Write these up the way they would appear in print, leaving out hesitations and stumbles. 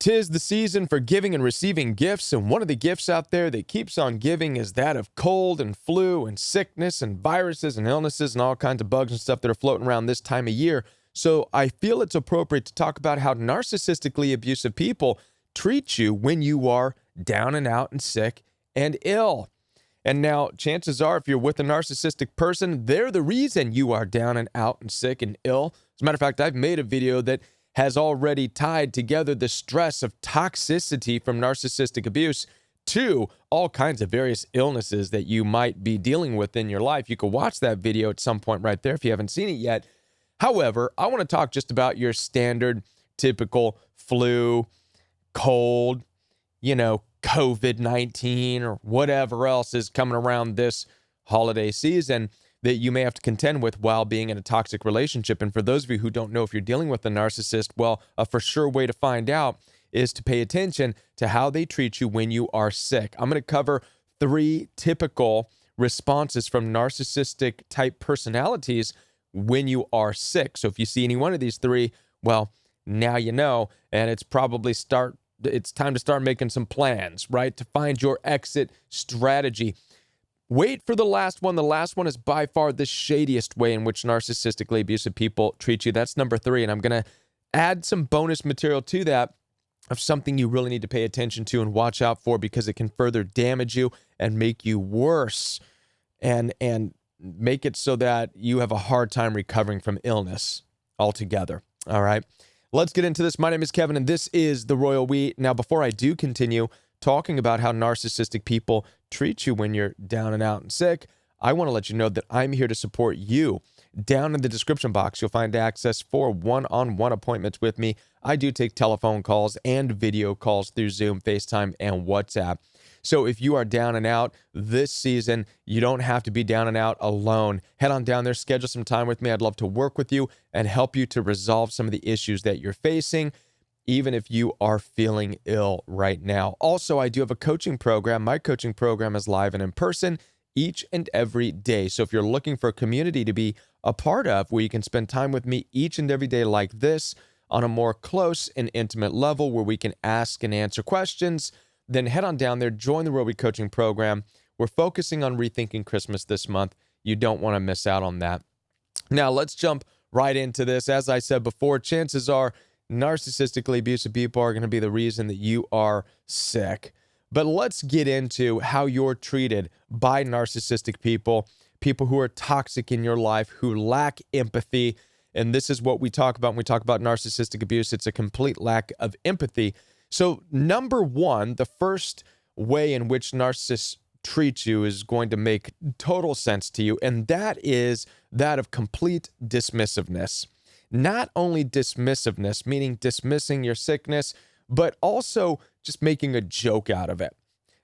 'Tis the season for giving and receiving gifts, and one of the gifts out there that keeps on giving is that of cold and flu and sickness and viruses and illnesses and all kinds of bugs and stuff that are floating around this time of year. So I feel it's appropriate to talk about how narcissistically abusive people treat you when you are down and out and sick and ill. And now, chances are, if you're with a narcissistic person, they're the reason you are down and out and sick and ill. As a matter of fact, I've made a video that has already tied together the stress of toxicity from narcissistic abuse to all kinds of various illnesses that you might be dealing with in your life. You can watch that video at some point right there if you haven't seen it yet. However, I want to talk just about your standard, typical flu, cold, COVID-19 or whatever else is coming around this holiday season that you may have to contend with while being in a toxic relationship. And for those of you who don't know if you're dealing with a narcissist, well, a for sure way to find out is to pay attention to how they treat you when you are sick. I'm going to cover 3 typical responses from narcissistic type personalities when you are sick. So if you see any one of these 3, well, now you know, and it's time to start making some plans, right? To find your exit strategy. Wait for the last one. The last one is by far the shadiest way in which narcissistically abusive people treat you. That's number 3. And I'm going to add some bonus material to that of something you really need to pay attention to and watch out for, because it can further damage you and make you worse and make it so that you have a hard time recovering from illness altogether. All right. Let's get into this. My name is Kevin, and this is The Royal We. Now, before I do continue talking about how narcissistic people treat you when you're down and out and sick, I want to let you know that I'm here to support you. Down in the description box, you'll find access for one-on-one appointments with me. I do take telephone calls and video calls through Zoom, FaceTime, and WhatsApp. So if you are down and out this season, you don't have to be down and out alone. Head on down there, schedule some time with me. I'd love to work with you and help you to resolve some of the issues that you're facing, even if you are feeling ill right now. Also, I do have a coaching program. My coaching program is live and in person each and every day. So if you're looking for a community to be a part of where you can spend time with me each and every day like this on a more close and intimate level where we can ask and answer questions, then head on down there, join the Royal We coaching program. We're focusing on rethinking Christmas this month. You don't want to miss out on that. Now, let's jump right into this. As I said before, chances are narcissistically abusive people are going to be the reason that you are sick. But let's get into how you're treated by narcissistic people, people who are toxic in your life, who lack empathy. And this is what we talk about when we talk about narcissistic abuse. It's a complete lack of empathy. So number 1, the first way in which narcissists treat you is going to make total sense to you, and that is that of complete dismissiveness. Not only dismissiveness, meaning dismissing your sickness, but also just making a joke out of it.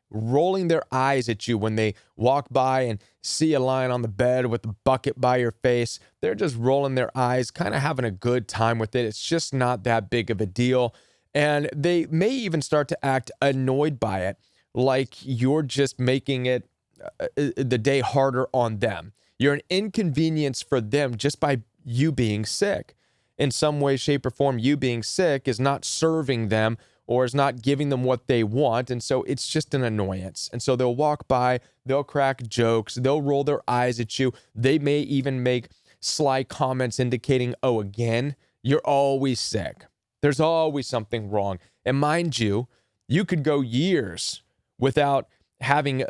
Rolling their eyes at you when they walk by and see you lying on the bed with a bucket by your face. They're just rolling their eyes, kind of having a good time with it. It's just not that big of a deal. And they may even start to act annoyed by it, like you're just making it the day harder on them. You're an inconvenience for them just by you being sick. In some way, shape, or form, you being sick is not serving them or is not giving them what they want. And so it's just an annoyance. And so they'll walk by, they'll crack jokes, they'll roll their eyes at you. They may even make sly comments indicating, oh, again, you're always sick. There's always something wrong. And mind you, you could go years without having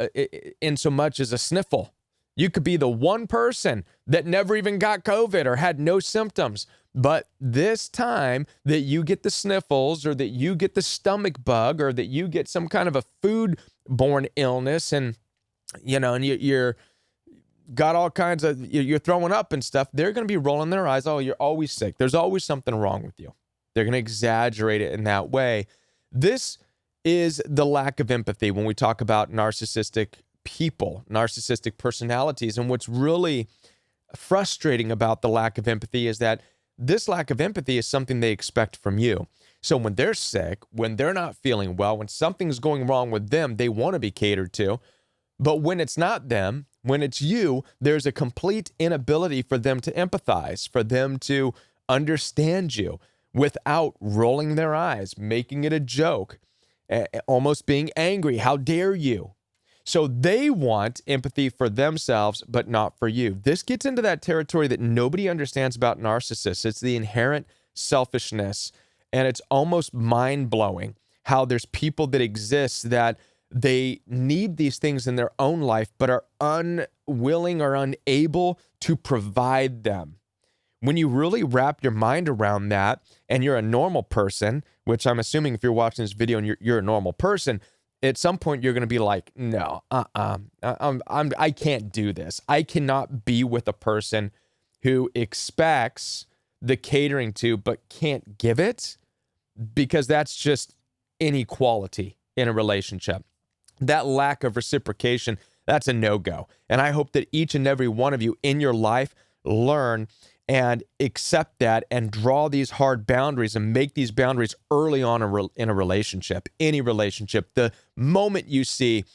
in so much as a sniffle. You could be the one person that never even got COVID or had no symptoms. But this time that you get the sniffles or that you get the stomach bug or that you get some kind of a food-borne illness and you're got all kinds of, you're throwing up and stuff, they're going to be rolling their eyes. Oh, you're always sick. There's always something wrong with you. They're going to exaggerate it in that way. This is the lack of empathy when we talk about narcissistic people, narcissistic personalities. And what's really frustrating about the lack of empathy is that this lack of empathy is something they expect from you. So when they're sick, when they're not feeling well, when something's going wrong with them, they want to be catered to. But when it's not them, when it's you, there's a complete inability for them to empathize, for them to understand you. without rolling their eyes, making it a joke, almost being angry. How dare you? So they want empathy for themselves, but not for you. This gets into that territory that nobody understands about narcissists. It's the inherent selfishness, and it's almost mind-blowing how there's people that exist that they need these things in their own life, but are unwilling or unable to provide them. When you really wrap your mind around that, and you're a normal person, which I'm assuming if you're watching this video and you're a normal person, at some point you're going to be like, no, I can't do this. I cannot be with a person who expects the catering to, but can't give it, because that's just inequality in a relationship. That lack of reciprocation, that's a no-go. And I hope that each and every one of you in your life learn and accept that and draw these hard boundaries and make these boundaries early on in a relationship, any relationship. The moment you see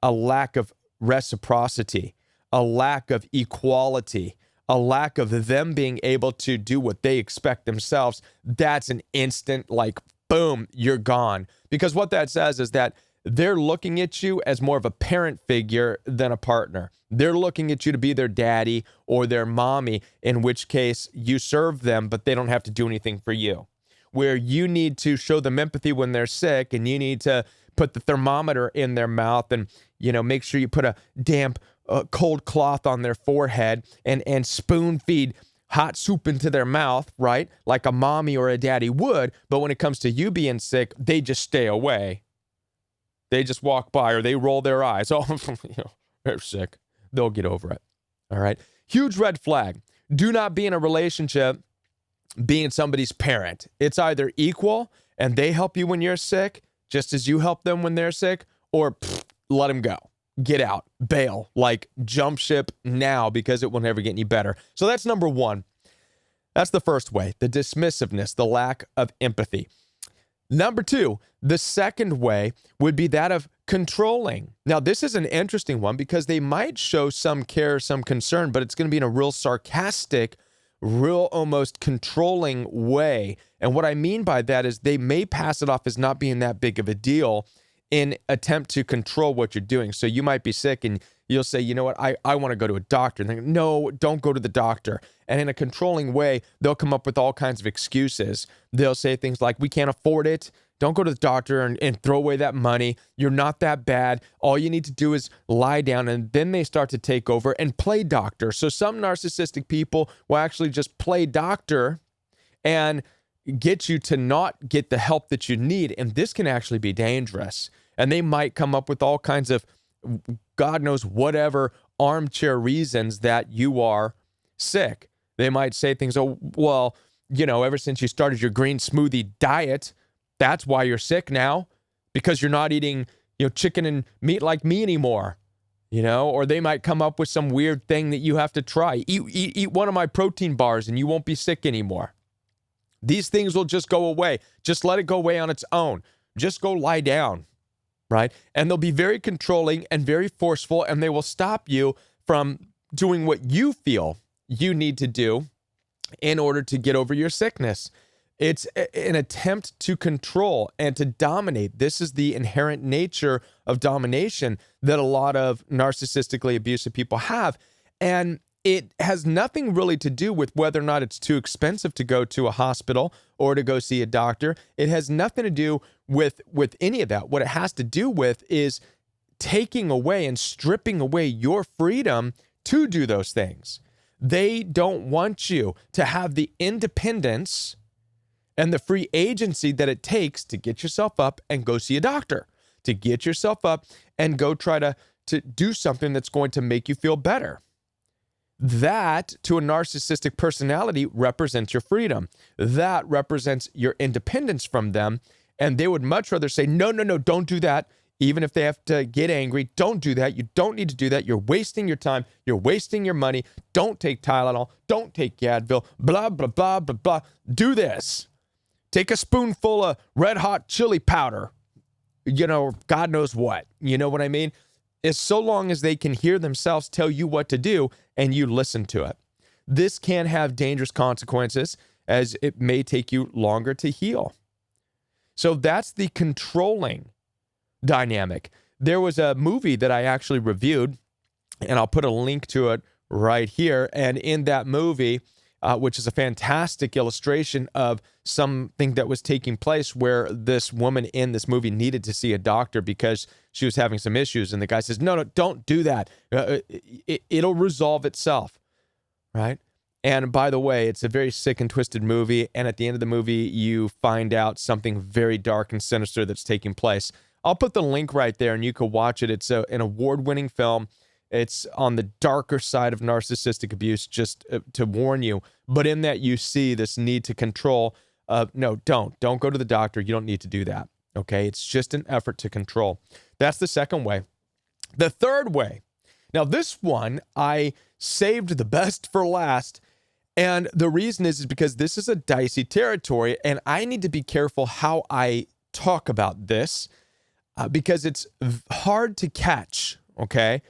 a lack of reciprocity, a lack of equality, a lack of them being able to do what they expect themselves, that's an instant, like, boom, you're gone. Because what that says is that they're looking at you as more of a parent figure than a partner. They're looking at you to be their daddy or their mommy, in which case you serve them, but they don't have to do anything for you. Where you need to show them empathy when they're sick, and you need to put the thermometer in their mouth and, make sure you put a damp, cold cloth on their forehead and spoon feed hot soup into their mouth, right? Like a mommy or a daddy would. But when it comes to you being sick, they just stay away. They just walk by, or they roll their eyes. Oh, they're sick. They'll get over it. All right. Huge red flag. Do not be in a relationship being somebody's parent. It's either equal and they help you when you're sick, just as you help them when they're sick, or let them go. Get out. Bail. Like, jump ship now, because it will never get any better. So that's number one. That's the first way, the dismissiveness, the lack of empathy. Number two, the second way would be that of controlling. Now, this is an interesting one because they might show some care, some concern, but it's going to be in a real sarcastic, real almost controlling way. And what I mean by that is they may pass it off as not being that big of a deal in attempt to control what you're doing. So you might be sick and you'll say, you know what, I want to go to a doctor. And they go, no, don't go to the doctor. And in a controlling way, they'll come up with all kinds of excuses. They'll say things like, we can't afford it. Don't go to the doctor and throw away that money. You're not that bad. All you need to do is lie down. And then they start to take over and play doctor. So some narcissistic people will actually just play doctor and get you to not get the help that you need. And this can actually be dangerous. And they might come up with all kinds of, God knows, whatever armchair reasons that you are sick. They might say things, oh, well, ever since you started your green smoothie diet, that's why you're sick now, because you're not eating, chicken and meat like me anymore, or they might come up with some weird thing that you have to try. Eat one of my protein bars and you won't be sick anymore. These things will just go away. Just let it go away on its own. Just go lie down, right? And they'll be very controlling and very forceful, and they will stop you from doing what you feel you need to do in order to get over your sickness. It's an attempt to control and to dominate. This is the inherent nature of domination that a lot of narcissistically abusive people have. And it has nothing really to do with whether or not it's too expensive to go to a hospital or to go see a doctor. It has nothing to do with any of that. What it has to do with is taking away and stripping away your freedom to do those things. They don't want you to have the independence and the free agency that it takes to get yourself up and go see a doctor, to get yourself up and go try to do something that's going to make you feel better. That, to a narcissistic personality, represents your freedom. That represents your independence from them. And they would much rather say, no, don't do that. Even if they have to get angry, don't do that. You don't need to do that. You're wasting your time. You're wasting your money. Don't take Tylenol. Don't take Advil. Blah, blah, blah, blah, blah. Do this. Take a spoonful of red hot chili powder. God knows what. You know what I mean? It's so long as they can hear themselves tell you what to do and you listen to it. This can have dangerous consequences. as it may take you longer to heal. So that's the controlling dynamic. There was a movie that I actually reviewed, and I'll put a link to it right here. And in that movie, which is a fantastic illustration of something that was taking place where this woman in this movie needed to see a doctor because she was having some issues. And the guy says, no, don't do that. It'll resolve itself, right? And by the way, it's a very sick and twisted movie. And at the end of the movie, you find out something very dark and sinister that's taking place. I'll put the link right there and you can watch it. It's an award-winning film. It's on the darker side of narcissistic abuse, just to warn you. But in that, you see this need to control. No, don't go to the doctor. You don't need to do that. Okay, it's just an effort to control. That's the second way. The third way. Now, this one I saved the best for last. And the reason is because this is a dicey territory, and I need to be careful how I talk about this because it's hard to catch, okay?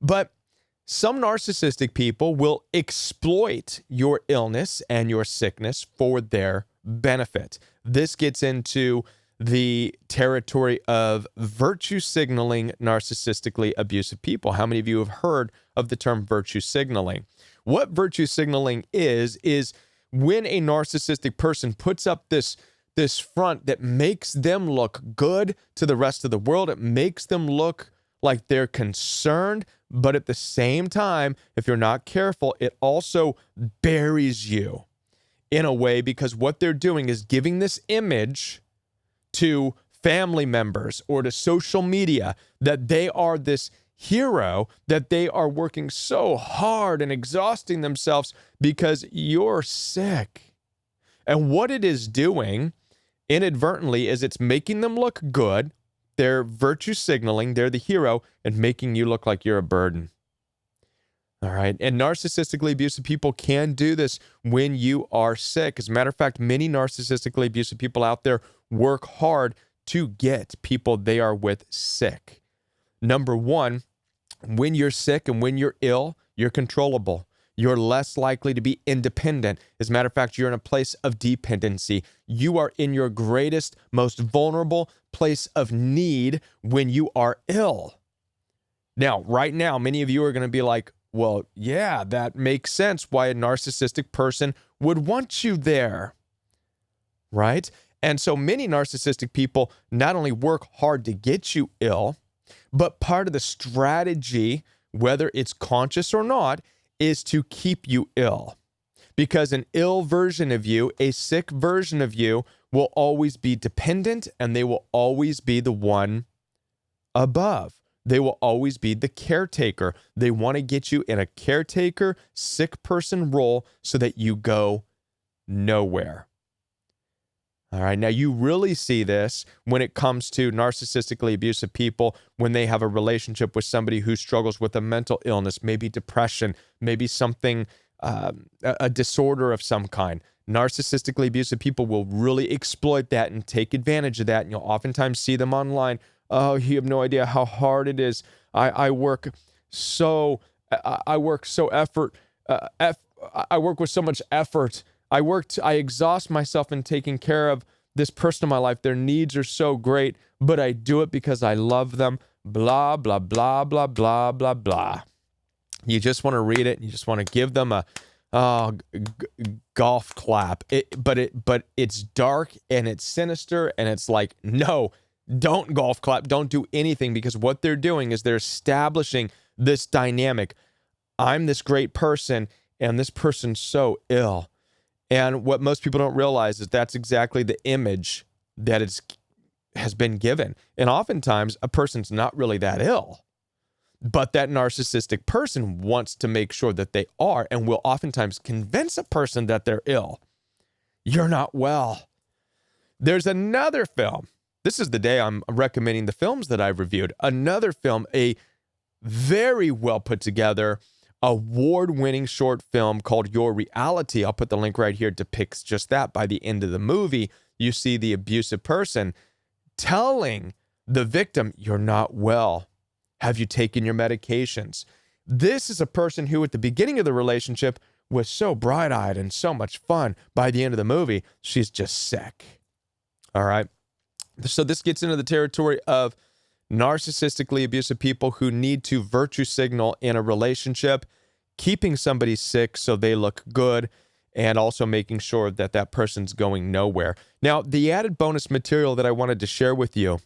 But some narcissistic people will exploit your illness and your sickness for their benefit. This gets into the territory of virtue signaling narcissistically abusive people. How many of you have heard of the term virtue signaling? What virtue signaling is when a narcissistic person puts up this front that makes them look good to the rest of the world. It makes them look like they're concerned, but at the same time, if you're not careful, it also buries you in a way, because what they're doing is giving this image to family members or to social media that they are this hero, that they are working so hard and exhausting themselves because you're sick. And what it is doing inadvertently is it's making them look good. They're virtue signaling, they're the hero, and making you look like you're a burden. All right. And narcissistically abusive people can do this when you are sick. As a matter of fact, many narcissistically abusive people out there work hard to get people they are with sick. Number one, when you're sick and when you're ill, you're controllable. You're less likely to be independent. As a matter of fact, you're in a place of dependency. You are in your greatest, most vulnerable place of need when you are ill. Now, right now, many of you are going to be like, well, yeah, that makes sense why a narcissistic person would want you there, right? And so many narcissistic people not only work hard to get you ill, but part of the strategy, whether it's conscious or not, is to keep you ill. Because an ill version of you, a sick version of you, will always be dependent, and they will always be the one above. They will always be the caretaker. They want to get you in a caretaker, sick person role so that you go nowhere. All right, now you really see this when it comes to narcissistically abusive people, when they have a relationship with somebody who struggles with a mental illness, maybe depression, maybe something, a disorder of some kind. Narcissistically abusive people will really exploit that and take advantage of that, and you'll oftentimes see them online. Oh, you have no idea how hard it is. I work with so much effort. I exhaust myself in taking care of this person in my life. Their needs are so great, but I do it because I love them. Blah, blah, blah, blah, blah, blah, blah. You just want to read it. And you just want to give them a golf clap. But it's dark and it's sinister, and it's like, no, don't golf clap. Don't do anything, because what they're doing is they're establishing this dynamic. I'm this great person, and this person's so ill. And what most people don't realize is that's exactly the image that has been given. And oftentimes, a person's not really that ill, but that narcissistic person wants to make sure that they are, and will oftentimes convince a person that they're ill. You're not well. There's another film. This is the day I'm recommending the films that I've reviewed. Another film, a very well put together, award-winning short film called Your Reality. I'll put the link right here. It depicts just that. By the end of the movie, you see the abusive person telling the victim, you're not well. Have you taken your medications? This is a person who at the beginning of the relationship was so bright-eyed and so much fun. By the end of the movie, she's just sick. All right? So this gets into the territory of narcissistically abusive people who need to virtue signal in a relationship, keeping somebody sick so they look good, and also making sure that that person's going nowhere. Now, the added bonus material that I wanted to share with you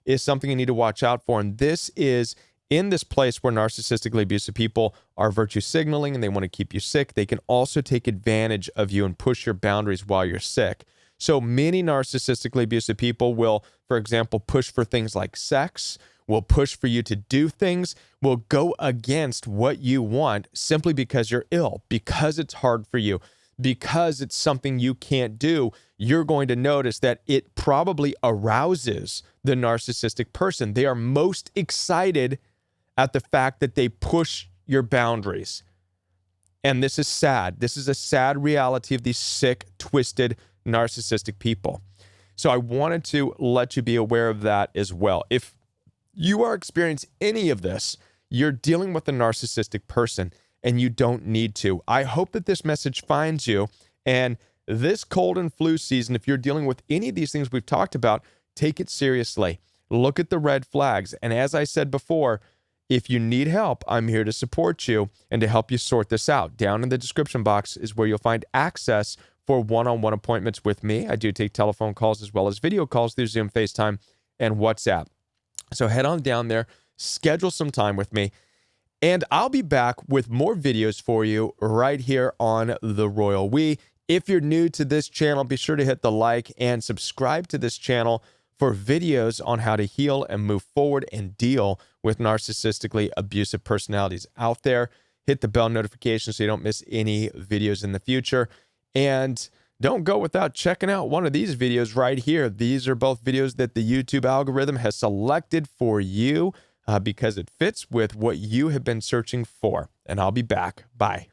is something you need to watch out for, and this is in this place where narcissistically abusive people are virtue signaling and they want to keep you sick. They can also take advantage of you and push your boundaries while you're sick. So many narcissistically abusive people will, for example, push for things like sex, will push for you to do things, will go against what you want simply because you're ill, because it's hard for you, because it's something you can't do. You're going to notice that it probably arouses the narcissistic person. They are most excited at the fact that they push your boundaries. And this is sad. This is a sad reality of these sick, twisted, narcissistic people. So I wanted to let you be aware of that as well. If you are experiencing any of this, you're dealing with a narcissistic person and you don't need to. I hope that this message finds you. And this cold and flu season, if you're dealing with any of these things we've talked about, take it seriously. Look at the red flags. And as I said before, if you need help, I'm here to support you and to help you sort this out. Down in the description box is where you'll find access for one-on-one appointments with me. I do take telephone calls as well as video calls through Zoom, FaceTime, and WhatsApp. So head on down there, schedule some time with me, and I'll be back with more videos for you right here on The Royal We. If you're new to this channel, be sure to hit the like and subscribe to this channel for videos on how to heal and move forward and deal with narcissistically abusive personalities out there. Hit the bell notification so you don't miss any videos in the future. And don't go without checking out one of these videos right here. These are both videos that the YouTube algorithm has selected for you because it fits with what you have been searching for. And I'll be back. Bye.